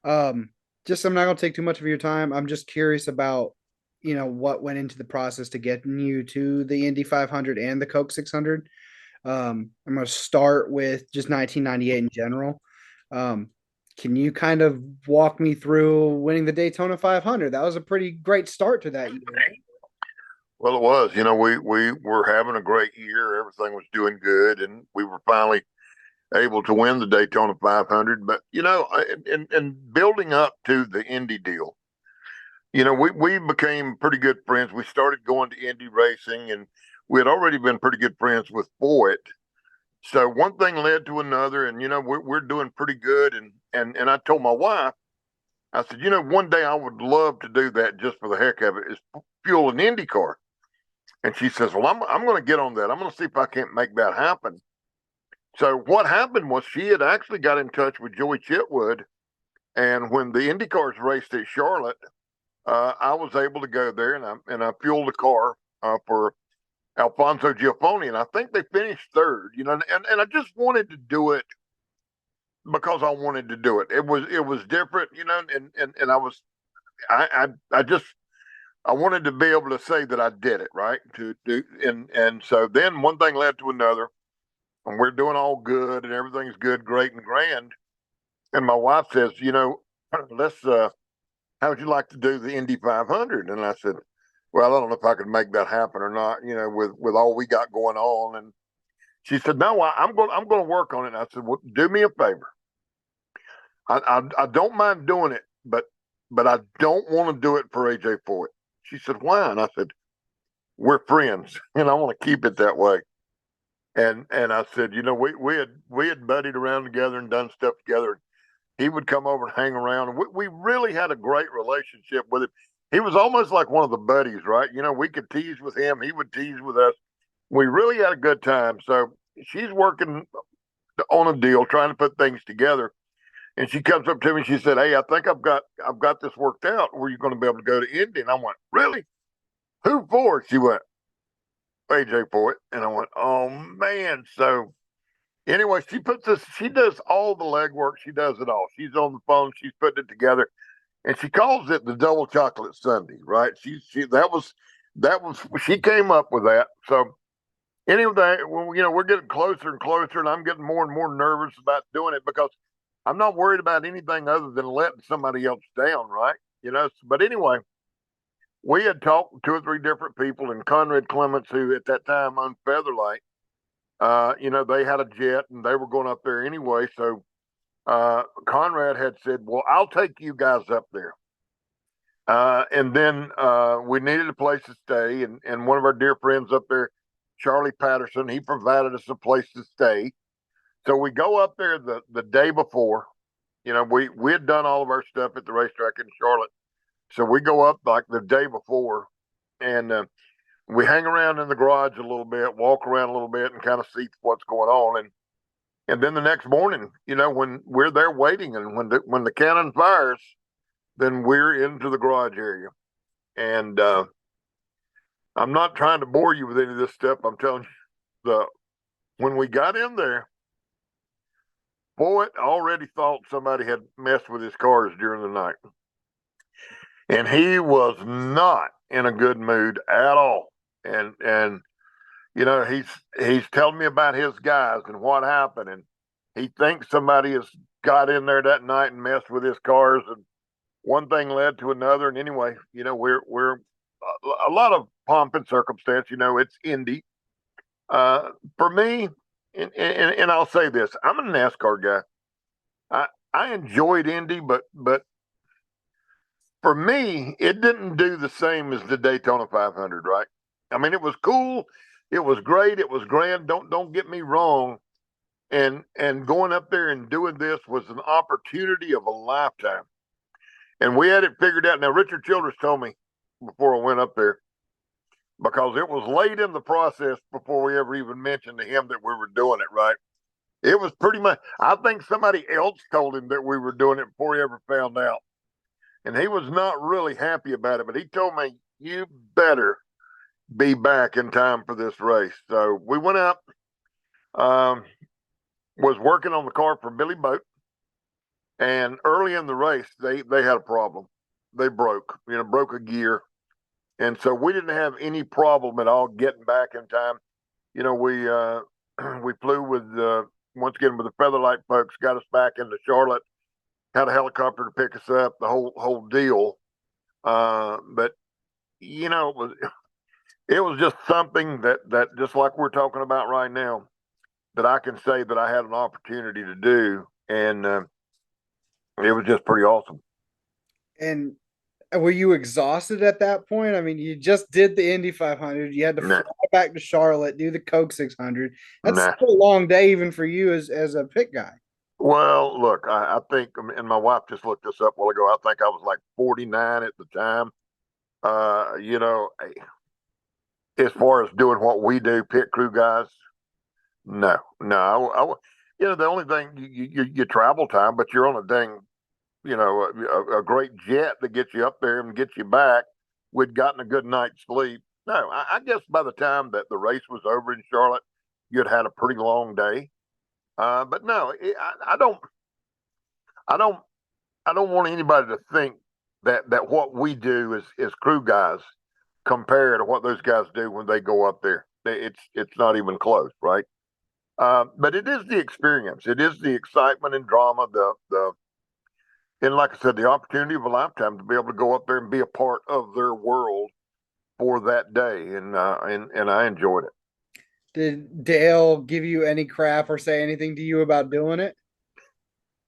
Um, just I'm not gonna take too much of your time. I'm just curious about, what went into the process to getting you to the Indy 500 and the Coke 600. I'm gonna start with just 1998 in general. Um, can you kind of walk me through winning the Daytona 500? That was a pretty great start to that year. Well, it was. We were having a great year. Everything was doing good, and we were finally able to win the Daytona 500. But and building up to the Indy deal, we became pretty good friends. We started going to Indy racing, and we had already been pretty good friends with Foyt. So one thing led to another, and we're doing pretty good. And I told my wife, I said, one day I would love to do that just for the heck of it, is fuel an Indy car. And she says, well, I'm going to get on that. I'm going to see if I can't make that happen. So what happened was she had actually got in touch with Joey Chitwood, and when the Indy cars raced at Charlotte, I was able to go there, and I fueled the car for Alfonso Giaffoni, and I think they finished third. And I just wanted to do it because I wanted to do it. It was different, and I just I wanted to be able to say that I did it, right? To do and so then one thing led to another, and we're doing all good, and everything's good, great, and grand. And my wife says, let's how would you like to do the Indy 500? And I said, well, I don't know if I could make that happen or not, with all we got going on. And she said, no, I'm going to work on it. And I said, well, do me a favor. I don't mind doing it, but I don't want to do it for AJ Foyt. She said, why? And I said, we're friends, and I want to keep it that way. And I said, we had buddied around together and done stuff together. He would come over and hang around, and we really had a great relationship with him. He was almost like one of the buddies, right? We could tease with him, he would tease with us. We really had a good time. So she's working on a deal, trying to put things together. And she comes up to me and she said, hey, I think I've got this worked out where you're going to be able to go to Indy. And I went, really? Who for? She went, AJ for it. And I went, oh man. So anyway, she does all the legwork. She does it all. She's on the phone. She's putting it together, and she calls it the double chocolate Sunday, right? That was she came up with that. So anyway, we're getting closer and closer, and I'm getting more and more nervous about doing it because I'm not worried about anything other than letting somebody else down, right? But anyway, we had talked to two or three different people, and Conrad Clements, who at that time owned Featherlight, they had a jet and they were going up there anyway. So Conrad had said, well, I'll take you guys up there. And then we needed a place to stay. And one of our dear friends up there, Charlie Patterson, he provided us a place to stay. So we go up there the day before. We had done all of our stuff at the racetrack in Charlotte. So we go up like the day before, and we hang around in the garage a little bit, walk around a little bit, and kind of see what's going on. And then the next morning, when we're there waiting, and when the cannon fires, then we're into the garage area. And I'm not trying to bore you with any of this stuff. I'm telling you, when we got in there, boy, it already thought somebody had messed with his cars during the night, and he was not in a good mood at all. And he's telling me about his guys and what happened, and he thinks somebody has got in there that night and messed with his cars, and one thing led to another. And anyway, we're a lot of pomp and circumstance. It's Indy. For me, and I'll say this: I'm a NASCAR guy. I enjoyed Indy, but for me, it didn't do the same as the Daytona 500. Right? I mean, it was cool, it was great, it was grand. Don't get me wrong. And going up there and doing this was an opportunity of a lifetime. And we had it figured out. Now, Richard Childress told me before I went up there, because it was late in the process before we ever even mentioned to him that we were doing it, right? It was pretty much, I think somebody else told him that we were doing it before he ever found out. And he was not really happy about it, but he told me, you better be back in time for this race. So we went up, um, was working on the car for Billy Boat. And early in the race, they had a problem. They broke a gear, and so we didn't have any problem at all getting back in time. We we flew with once again with the Featherlight folks, got us back into Charlotte, had a helicopter to pick us up, the whole deal. But it was just something that just like we're talking about right now, that I can say that I had an opportunity to do, and it was just pretty awesome. And were you exhausted at that point? I mean, you just did the Indy 500. You had to fly Nah, back to Charlotte, do the Coke 600. That's nah. still a long day, even for you as a pit guy. Well, look, I think, and my wife just looked this up a while ago. I think I was like 49 at the time. Uh, you know, as far as doing what we do, pit crew guys, no, no. The only thing you travel time, but you're on a dang, a great jet that gets you up there and gets you back. We'd gotten a good night's sleep. No, I guess by the time that the race was over in Charlotte, you'd had a pretty long day. But no, I don't, I don't want anybody to think that what we do is crew guys compared to what those guys do when they go up there. It's not even close, right? But it is the experience. It is the excitement and drama. And like I said, the opportunity of a lifetime to be able to go up there and be a part of their world for that day, and I enjoyed it. Did Dale give you any crap or say anything to you about doing it?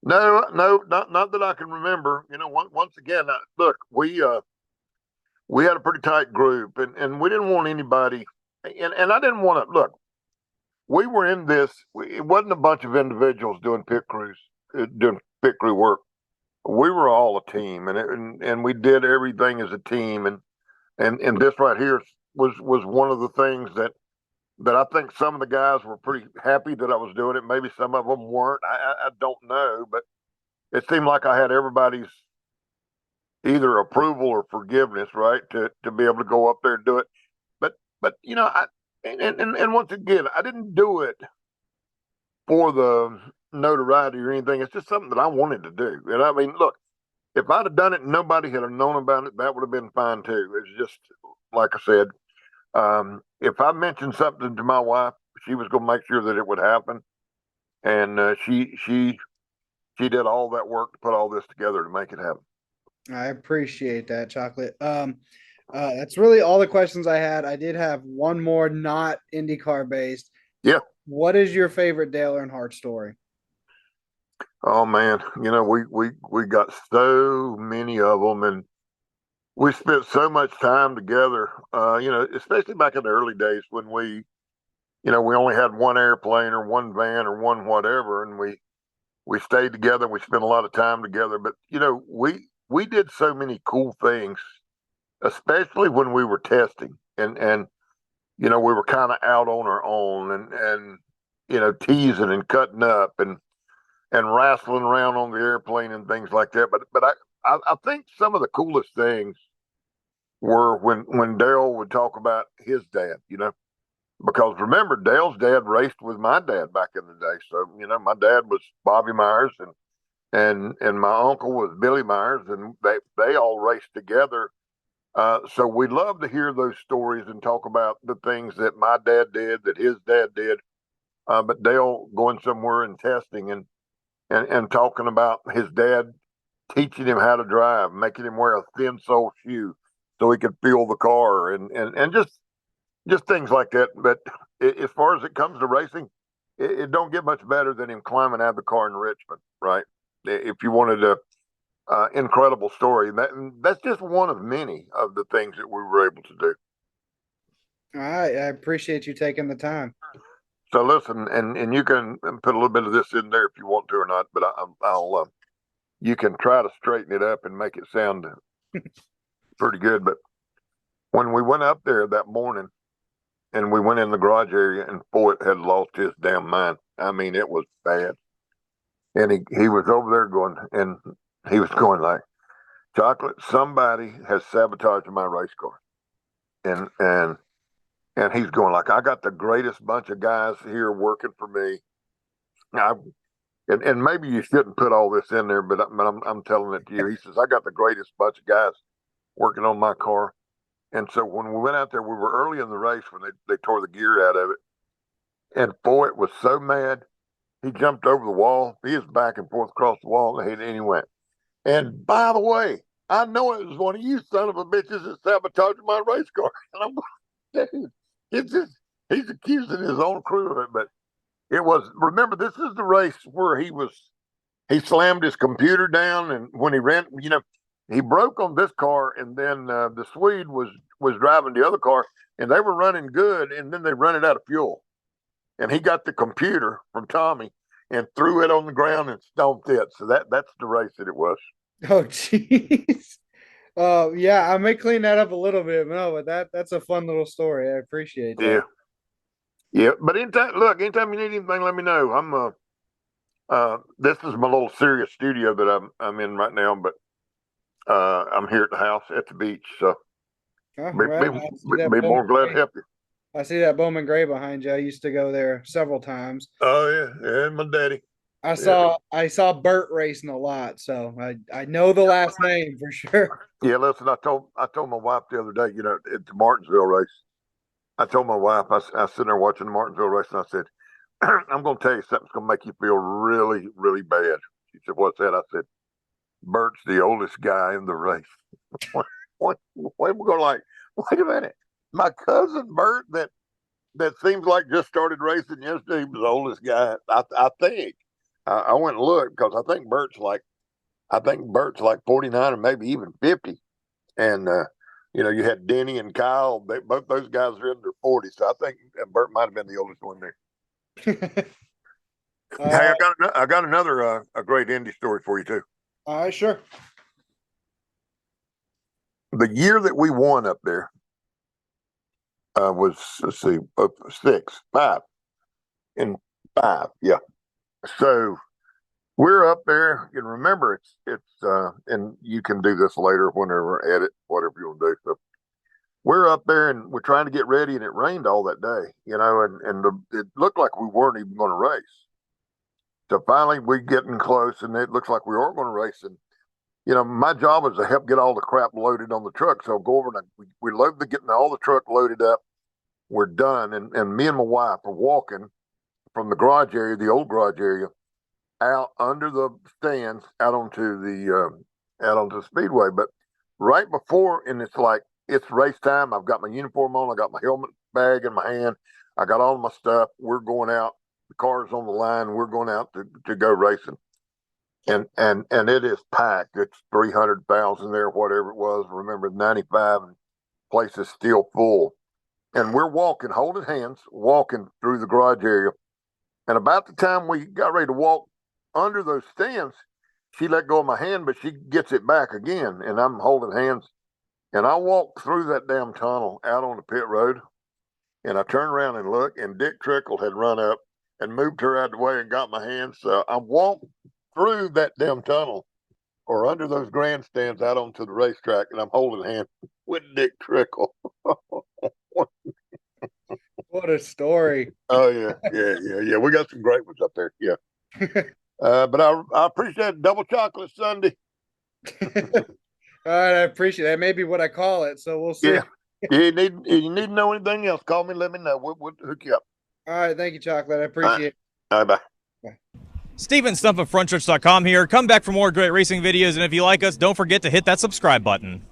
No, no, not that I can remember. Once again, look, we had a pretty tight group, and we didn't want anybody, and I didn't want to look. We were in this. It wasn't a bunch of individuals doing pit crew work. We were all a team, and we did everything as a team, and this right here was one of the things that I think some of the guys were pretty happy that I was doing it. Maybe some of them weren't. I don't know, but it seemed like I had everybody's either approval or forgiveness, right, to be able to go up there and do it. But I and once again, I didn't do it for the notoriety or anything. It's just something that I wanted to do. And I mean, look, if I'd have done it and nobody had have known about it, that would have been fine too. It's just like I said, if I mentioned something to my wife, she was going to make sure that it would happen, and she did all that work to put all this together to make it happen. I appreciate that, Chocolate. That's really all the questions I had. I did have one more, not IndyCar based. Yeah. What is your favorite Dale Earnhardt story? Oh man, we got so many of them, and we spent so much time together. Especially back in the early days when we only had one airplane or one van or one whatever, and we stayed together. We spent a lot of time together, but we did so many cool things, especially when we were testing, and we were kind of out on our own, and teasing and cutting up and wrestling around on the airplane and things like that. But I think some of the coolest things were when Dale would talk about his dad, because remember, Dale's dad raced with my dad back in the day. So, my dad was Bobby Myers, and my uncle was Billy Myers, and they all raced together. So we love to hear those stories and talk about the things that my dad did, that his dad did. But Dale going somewhere and testing and talking about his dad teaching him how to drive, making him wear a thin sole shoe so he could feel the car, and just things like that. But as far as it comes to racing, it don't get much better than him climbing out of the car in Richmond, right? If you wanted a incredible story, that's just one of many of the things that we were able to do. All right, I appreciate you taking the time. So listen, and you can put a little bit of this in there if you want to or not, but I'll you can try to straighten it up and make it sound pretty good. But when we went up there that morning and we went in the garage area, and Foyt had lost his damn mind. I mean, it was bad. And he was over there going, and he was going like, Chocolate, somebody has sabotaged my race car. And he's going like, I got the greatest bunch of guys here working for me. I and maybe you shouldn't put all this in there, but I'm telling it to you. He says, I got the greatest bunch of guys working on my car. And so when we went out there, we were early in the race when they tore the gear out of it. And Foyt was so mad, he jumped over the wall. He was back and forth across the wall, and he went. And by the way, I know it was one of you son of a bitches that sabotaged my race car. And I'm like, dude, it's just, he's accusing his own crew of it. But it was, remember, this is the race where he slammed his computer down. And when he ran, he broke on this car. And then the Swede was driving the other car, and they were running good. And then they run it out of fuel. And he got the computer from Tommy and threw it on the ground and stomped it. So that's the race that it was. Oh, jeez. Yeah, I may clean that up a little bit, but no, but that's a fun little story. I appreciate that. Yeah. Yeah. But anytime you need anything, let me know. This is my little serious studio that I'm in right now, but I'm here at the house at the beach. So be more glad to help you. I see that Bowman Gray behind you. I used to go there several times. Oh yeah, my daddy. I saw Bert racing a lot, so I know the last name for sure. Yeah, listen, I told my wife the other day, at the Martinsville race, I told my wife, I was sitting there watching the Martinsville race, and I said, I'm going to tell you something's going to make you feel really, really bad. She said, what's that? I said, Bert's the oldest guy in the race. We're going like, wait a minute. My cousin Bert that seems like just started racing yesterday, he was the oldest guy, I think. I went and looked because I think Bert's like 49 or maybe even 50. And you had Denny and Kyle. Both those guys are in their 40s. So I think Bert might have been the oldest one there. Hey, I got another a great Indy story for you too. All right, sure. The year that we won up there was, let's see, 5 and 5, yeah. So we're up there, and remember, it's and you can do this later whenever, edit, whatever you want to do. So we're up there, and we're trying to get ready, and it rained all that day, and it looked like we weren't even going to race. So finally, we getting close, and it looks like we are going to race. And my job is to help get all the crap loaded on the truck. So go over and we load getting all the truck loaded up. We're done, and me and my wife are walking from the garage area, the old garage area, out under the stands, out onto the speedway. But right before, and it's race time. I've got my uniform on. I got my helmet bag in my hand. I got all my stuff. We're going out. The car's on the line. We're going out to go racing. And it is packed. It's 300,000 there, whatever it was. Remember, 95, and place is still full. And we're walking, holding hands, walking through the garage area. And about the time we got ready to walk under those stands, she let go of my hand, but she gets it back again. And I'm holding hands. And I walk through that damn tunnel out on the pit road. And I turn around and look, and Dick Trickle had run up and moved her out of the way and got my hand. So I walked through that damn tunnel or under those grandstands out onto the racetrack, and I'm holding hands with Dick Trickle. What a story. Oh, yeah. We got some great ones up there. Yeah. But I appreciate Double Chocolate Sunday. All right, I appreciate that. Maybe what I call it, so we'll see. Yeah. You need to know anything else, call me, let me know. We'll hook you up. All right, thank you, Chocolate. I appreciate it. All right, bye. Bye. Steven Stump of Frontstretch.com here. Come back for more great racing videos, and if you like us, don't forget to hit that subscribe button.